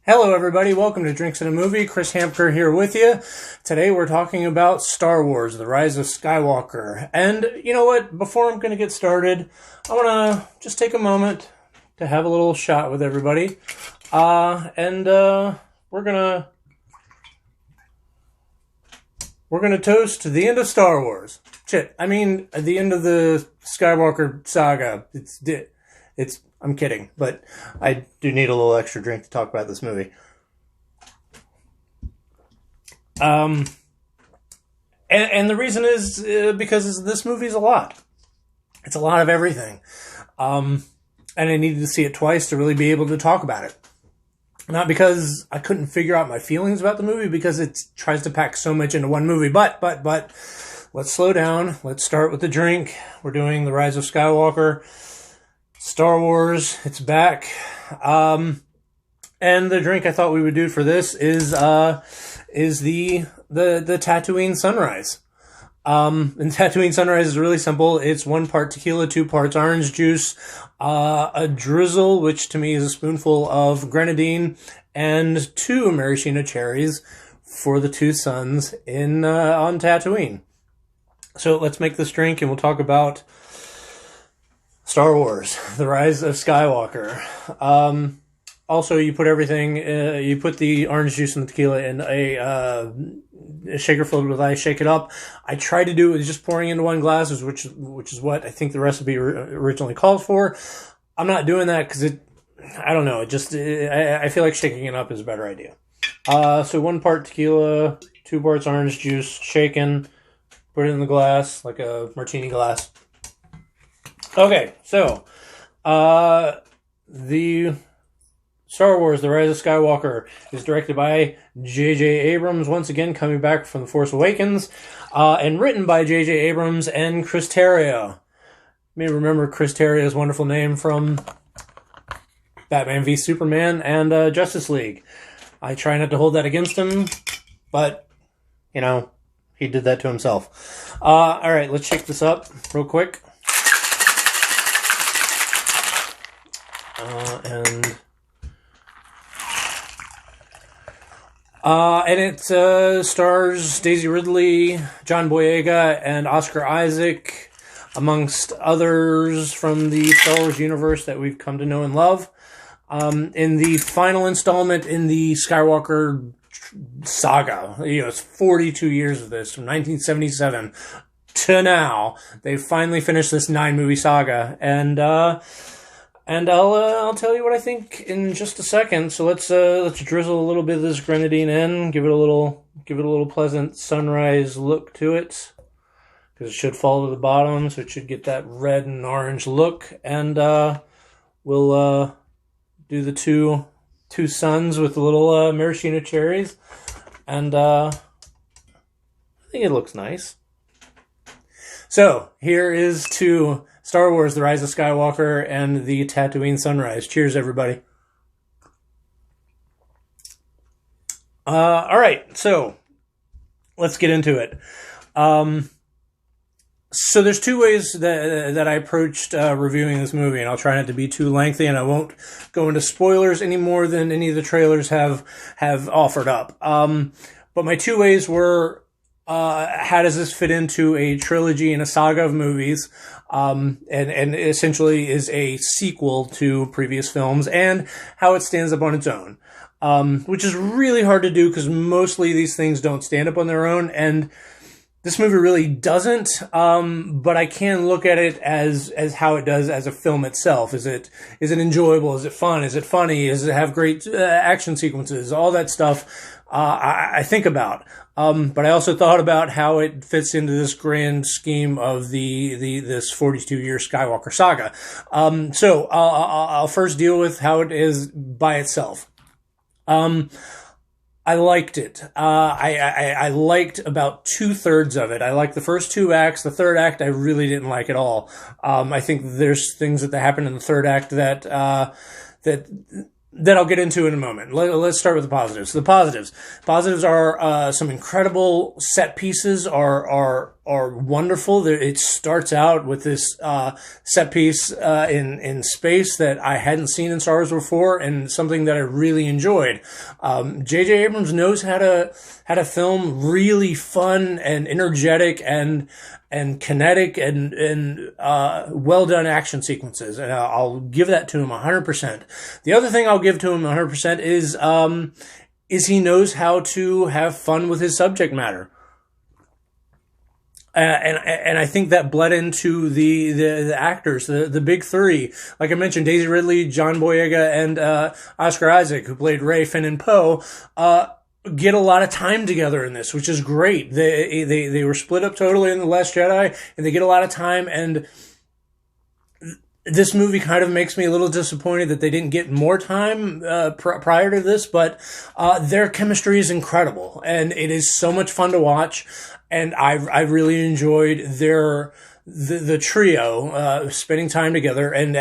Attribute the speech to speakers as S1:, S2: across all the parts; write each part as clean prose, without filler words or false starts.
S1: Hello everybody, welcome to Drinks and a Movie. Chris Hamker here with you. Today we're talking about Star Wars, The Rise of Skywalker. And you know what, before I'm going to get started, I want to just take a moment to have a little shot with everybody. We're gonna toast to the end of Star Wars. The end of the Skywalker saga. I'm kidding, but I do need a little extra drink to talk about this movie. And the reason is because this movie is a lot. It's a lot of everything. And I needed to see it twice to really be able to talk about it. Not because I couldn't figure out my feelings about the movie, because it tries to pack so much into one movie. But, let's slow down. Let's start with the drink. We're doing The Rise of Skywalker. Star Wars, it's back. And the drink I thought we would do for this is the Tatooine Sunrise. And Tatooine Sunrise is really simple. It's 1 part tequila, 2 parts orange juice, a drizzle, which to me is a spoonful of grenadine, and 2 maraschino cherries for the 2 suns on Tatooine. So let's make this drink and we'll talk about Star Wars, The Rise of Skywalker. Also, you put everything, you put the orange juice and the tequila in a shaker filled with ice, shake it up. I tried to do it with just pouring into 1 glass, which is what I think the recipe originally called for. I'm not doing that because I don't know, I feel like shaking it up is a better idea. So 1 part tequila, 2 parts orange juice, shaken, put it in the glass, like a martini glass. Okay, so, the Star Wars, The Rise of Skywalker is directed by J.J. Abrams, once again coming back from The Force Awakens, and written by J.J. Abrams and Chris Terrio. You may remember Chris Terrio's wonderful name from Batman v Superman and Justice League. I try not to hold that against him, but, he did that to himself. Alright, let's shake this up real quick. And it stars Daisy Ridley, John Boyega, and Oscar Isaac, amongst others from the Star Wars universe that we've come to know and love. In the final installment in the Skywalker saga, it's 42 years of this, from 1977 to now. They've finally finished this 9-movie saga, and I'll tell you what I think in just a second. So let's drizzle a little bit of this grenadine in, give it a little pleasant sunrise look to it, because it should fall to the bottom, so it should get that red and orange look. And we'll do the two suns with a little maraschino cherries, and I think it looks nice. So here is to Star Wars, The Rise of Skywalker, and the Tatooine Sunrise. Cheers, everybody. Alright, so let's get into it. So there's 2 ways that I approached reviewing this movie, and I'll try not to be too lengthy, and I won't go into spoilers any more than any of the trailers have offered up. But my 2 ways were, how does this fit into a trilogy and a saga of movies, and essentially is a sequel to previous films, and how it stands up on its own, which is really hard to do because mostly these things don't stand up on their own, and this movie really doesn't, but I can look at it as how it does as a film itself. Is it enjoyable? Is it fun? Is it funny? Does it have great action sequences? All that stuff I think about. But I also thought about how it fits into this grand scheme of this 42-year Skywalker saga. So I'll first deal with how it is by itself. I liked it. I liked about 2/3 of it. I liked the first 2 acts. The 3rd act I really didn't like at all. I think there's things that happen in the 3rd act that that I'll get into in a moment. Let's start with the positives. Positives are some incredible set pieces. Are wonderful. It starts out with this set piece in space that I hadn't seen in Star Wars before, and something that I really enjoyed. J.J. Abrams knows how to film really fun and energetic and kinetic and well done action sequences, and I'll give that to him 100%. The other thing I'll give to him 100% is he knows how to have fun with his subject matter. And I think that bled into the actors, the big three. Like I mentioned, Daisy Ridley, John Boyega, and Oscar Isaac, who played Rey, Finn, and Poe, get a lot of time together in this, which is great. They were split up totally in The Last Jedi, and they get a lot of time, and this movie kind of makes me a little disappointed that they didn't get more time prior to this, but their chemistry is incredible, and it is so much fun to watch, and I really enjoyed the trio spending time together and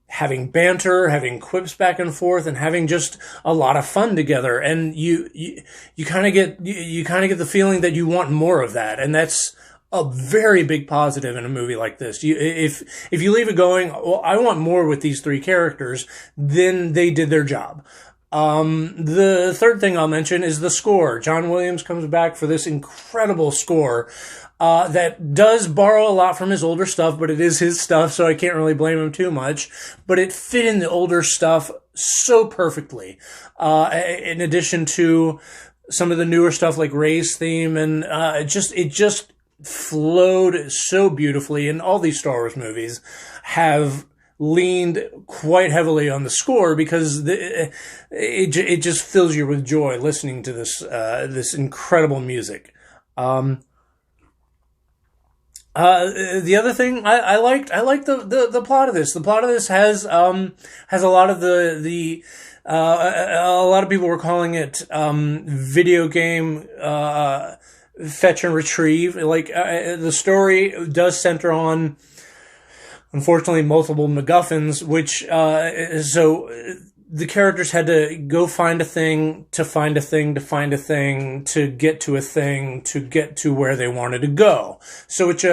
S1: having banter, having quips back and forth, and having just a lot of fun together. And you kind of get the feeling that you want more of that, and that's a very big positive in a movie like this. If you leave it going, well, I want more with these three characters, then they did their job. The third thing I'll mention is the score. John Williams comes back for this incredible score that does borrow a lot from his older stuff, but it is his stuff, so I can't really blame him too much. But it fit in the older stuff so perfectly. In addition to some of the newer stuff like Rey's theme, and it just flowed so beautifully. And all these Star Wars movies have leaned quite heavily on the score, because it just fills you with joy listening to this incredible music. The other thing I liked the plot of this. The plot of this has a lot of a lot of people were calling it video game fetch and retrieve. Like the story does center on, unfortunately, multiple MacGuffins, which so the characters had to go find a thing to find a thing to find a thing to get to a thing to get to where they wanted to go. So it's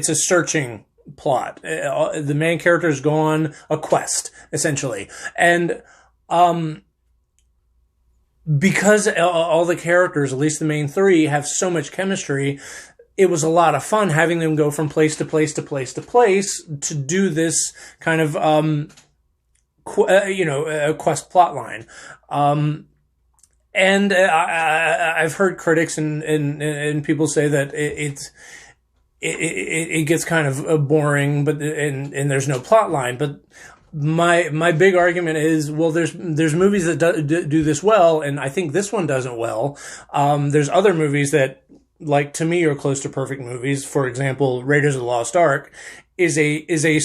S1: a searching plot. The main characters go on a quest, essentially, and because all the characters, at least the main three, have so much chemistry, it was a lot of fun having them go from place to place to place to place to do this kind of, a quest plot line. And I've heard critics and people say that it gets kind of boring, but and there's no plot line. But my big argument is, well, there's movies that do this well, and I think this one does it well. There's other movies that, like, to me, are close to perfect movies. For example, Raiders of the Lost Ark is a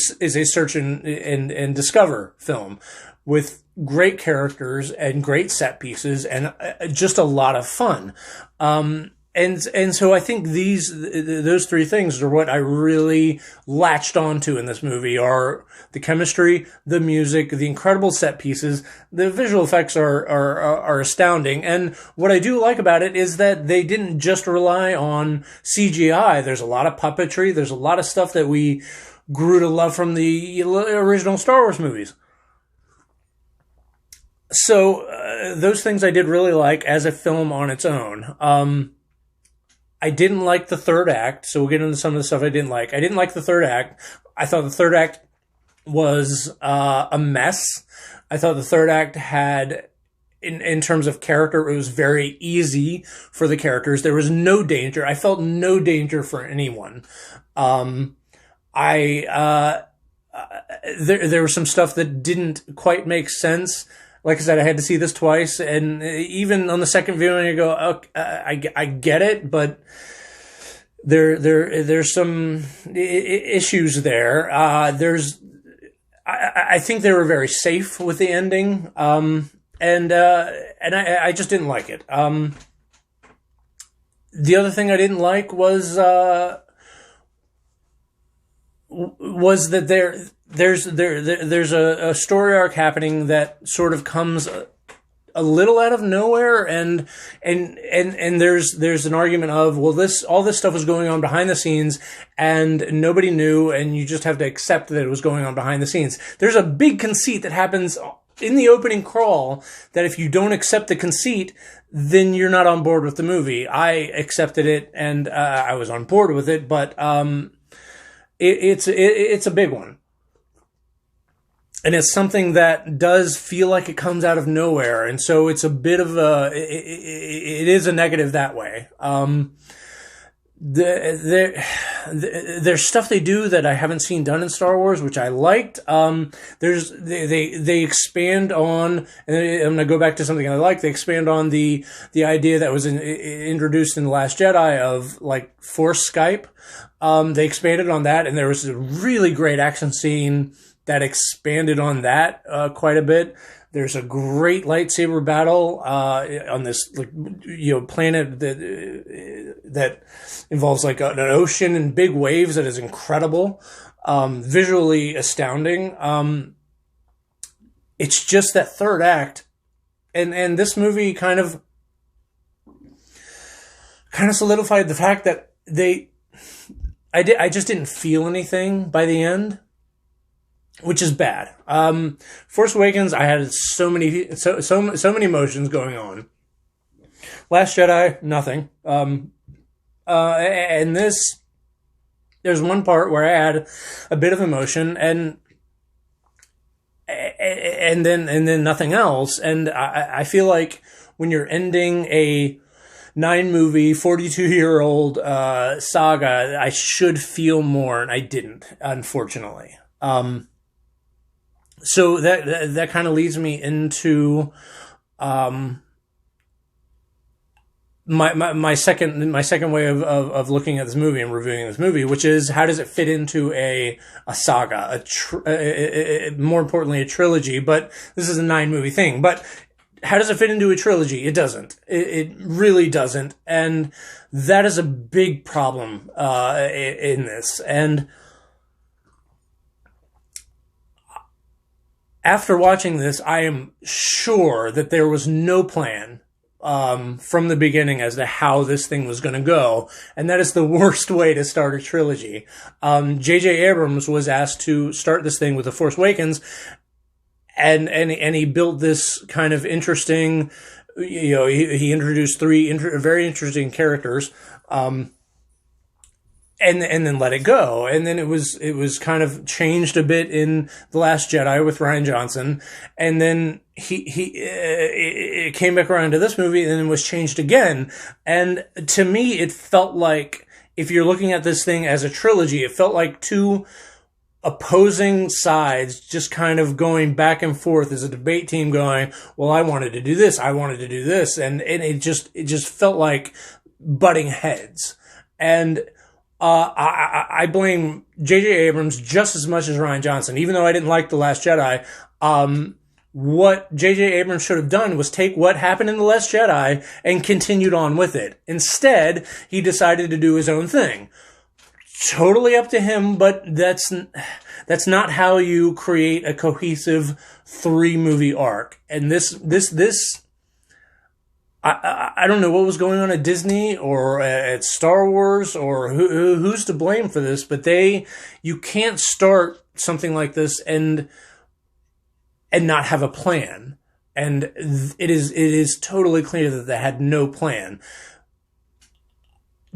S1: search and discover film with great characters and great set pieces and just a lot of fun. And so I think those three things are what I really latched onto in this movie: are the chemistry, the music, the incredible set pieces. The visual effects are astounding. And what I do like about it is that they didn't just rely on CGI. There's a lot of puppetry. There's a lot of stuff that we grew to love from the original Star Wars movies. So those things I did really like as a film on its own. I didn't like the third act, so we'll get into some of the stuff I didn't like. I didn't like the third act. I thought the third act was a mess. I thought the third act had, in terms of character, it was very easy for the characters. There was no danger. I felt no danger for anyone. There was some stuff that didn't quite make sense. Like I said, I had to see this twice, and even on the second viewing, I go, okay, I get it, but there's some issues there. I think they were very safe with the ending, and I just didn't like it. The other thing I didn't like was was that there's a story arc happening that sort of comes a little out of nowhere, and there's an argument of, well, all this stuff was going on behind the scenes and nobody knew, and you just have to accept that it was going on behind the scenes. There's a big conceit that happens in the opening crawl that if you don't accept the conceit, then you're not on board with the movie. I accepted it, and I was on board with it, but it's a big one. And it's something that does feel like it comes out of nowhere. And so it's a bit of it is a negative that way. There's stuff they do that I haven't seen done in Star Wars, which I liked. They expand on, and I'm going to go back to something I like. They expand on the idea that was introduced in The Last Jedi of like Force Skype. They expanded on that, and there was a really great action scene that expanded on that quite a bit. There's a great lightsaber battle on this planet that involves like an ocean and big waves that is incredible, visually astounding. It's just that third act, and this movie kind of solidified the fact that I just didn't feel anything by the end, which is bad. Force Awakens, I had so many emotions going on. Last Jedi, nothing. And this, there's one part where I had a bit of emotion, and then nothing else. And I feel like when you're ending a 9-movie, 42-year-old saga, I should feel more, and I didn't, unfortunately. So that kind of leads me into my second way of looking at this movie and reviewing this movie, which is, how does it fit into a saga, more importantly, a trilogy? But this is a 9-movie thing. But how does it fit into a trilogy? It doesn't. It really doesn't, and that is a big problem in this. And after watching this, I am sure that there was no plan from the beginning as to how this thing was going to go, and that is the worst way to start a trilogy. J.J. Abrams was asked to start this thing with The Force Awakens, and he built this kind of interesting, he introduced 3 very interesting characters, and then let it go. And then it was kind of changed a bit in The Last Jedi with Rian Johnson. And then it came back around to this movie and then was changed again. And to me, it felt like, if you're looking at this thing as a trilogy, it felt like 2 opposing sides just kind of going back and forth as a debate team going, well, I wanted to do this, I wanted to do this. And it just felt like butting heads. And I blame J.J. Abrams just as much as Rian Johnson, even though I didn't like The Last Jedi. What J.J. Abrams should have done was take what happened in The Last Jedi and continued on with it. Instead, he decided to do his own thing. Totally up to him, but that's not how you create a cohesive 3-movie arc. And this I don't know what was going on at Disney or at Star Wars or who's to blame for this, but you can't start something like this and not have a plan. And it is totally clear that they had no plan.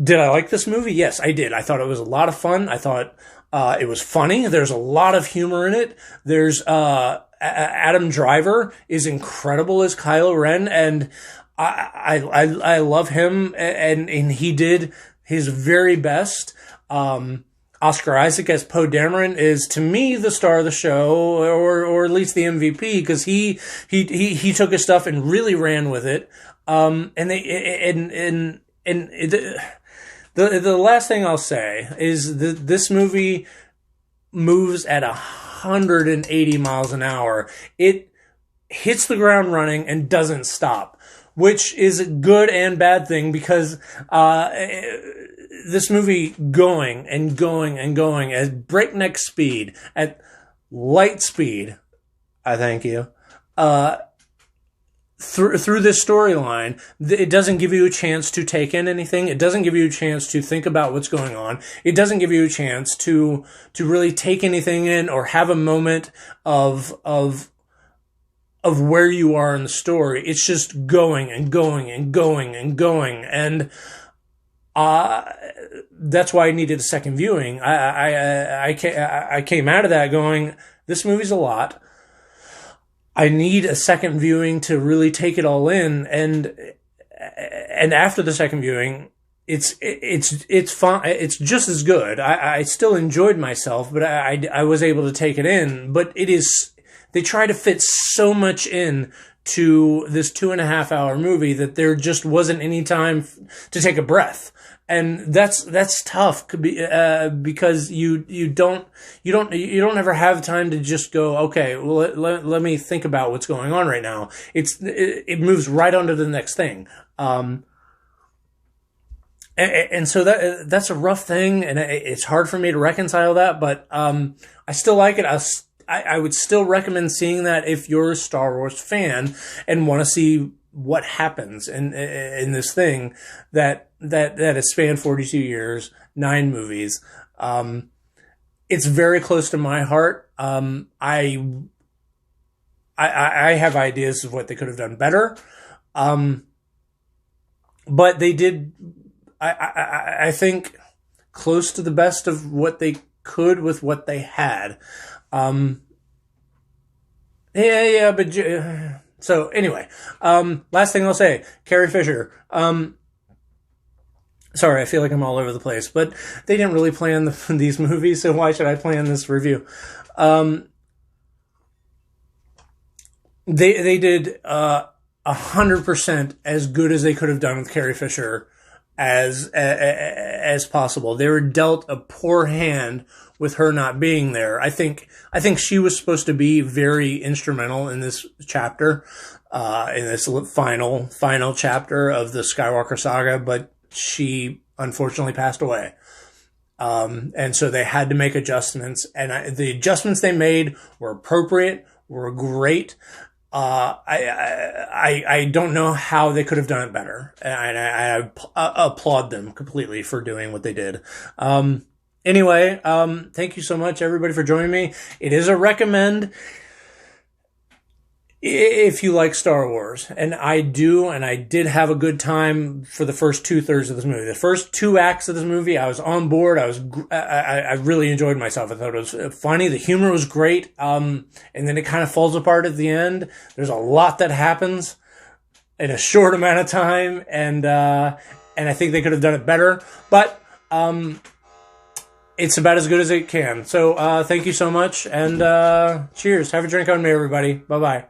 S1: Did I like this movie? Yes, I did. I thought it was a lot of fun. I thought it was funny. There's a lot of humor in it. There's Adam Driver is incredible as Kylo Ren, and I love him, and he did his very best. Oscar Isaac as Poe Dameron is, to me, the star of the show, or at least the MVP, because he took his stuff and really ran with it. The last thing I'll say is that this movie moves at 180 miles an hour. It hits the ground running and doesn't stop, which is a good and bad thing, because this movie going and going and going at breakneck speed, at light speed, I thank you, through this storyline. It doesn't give you a chance to take in anything. It doesn't give you a chance to think about what's going on. It doesn't give you a chance to really take anything in or have a moment of where you are in the story. It's just going and going and going and going. And that's why I needed a second viewing. I came out of that going, this movie's a lot. I need a second viewing to really take it all in. And after the second viewing, it's fine. It's just as good. I still enjoyed myself, but I was able to take it in. But they try to fit so much in to this 2.5 hour movie that there just wasn't any time to take a breath. And that's tough because you don't ever have time to just go, okay, well, let me think about what's going on right now. It moves right on to the next thing. And so that's a rough thing, and it's hard for me to reconcile that, but I still like it. I would still recommend seeing that if you're a Star Wars fan and want to see what happens in this thing that has spanned 42 years, 9 movies. It's very close to my heart. I have ideas of what they could have done better. But they did, I think, close to the best of what they could with what they had. So anyway, last thing I'll say, Carrie Fisher. Sorry, I feel like I'm all over the place, but they didn't really plan these movies, so why should I plan this review? They did 100% as good as they could have done with Carrie Fisher as possible. They were dealt a poor hand with her not being there. I think she was supposed to be very instrumental in this chapter, in this final chapter of the Skywalker saga, but she unfortunately passed away. And so they had to make adjustments, and the adjustments they made were appropriate, were great. I don't know how they could have done it better, and I applaud them completely for doing what they did. Anyway, thank you so much, everybody, for joining me. It is a recommend if you like Star Wars, and I do, and I did have a good time for the first 2/3 of this movie. The first 2 acts of this movie, I was on board. I really enjoyed myself. I thought it was funny. The humor was great. And then it kind of falls apart at the end. There's a lot that happens in a short amount of time, and I think they could have done it better. But it's about as good as it can. So thank you so much, and cheers. Have a drink on me, everybody. Bye-bye.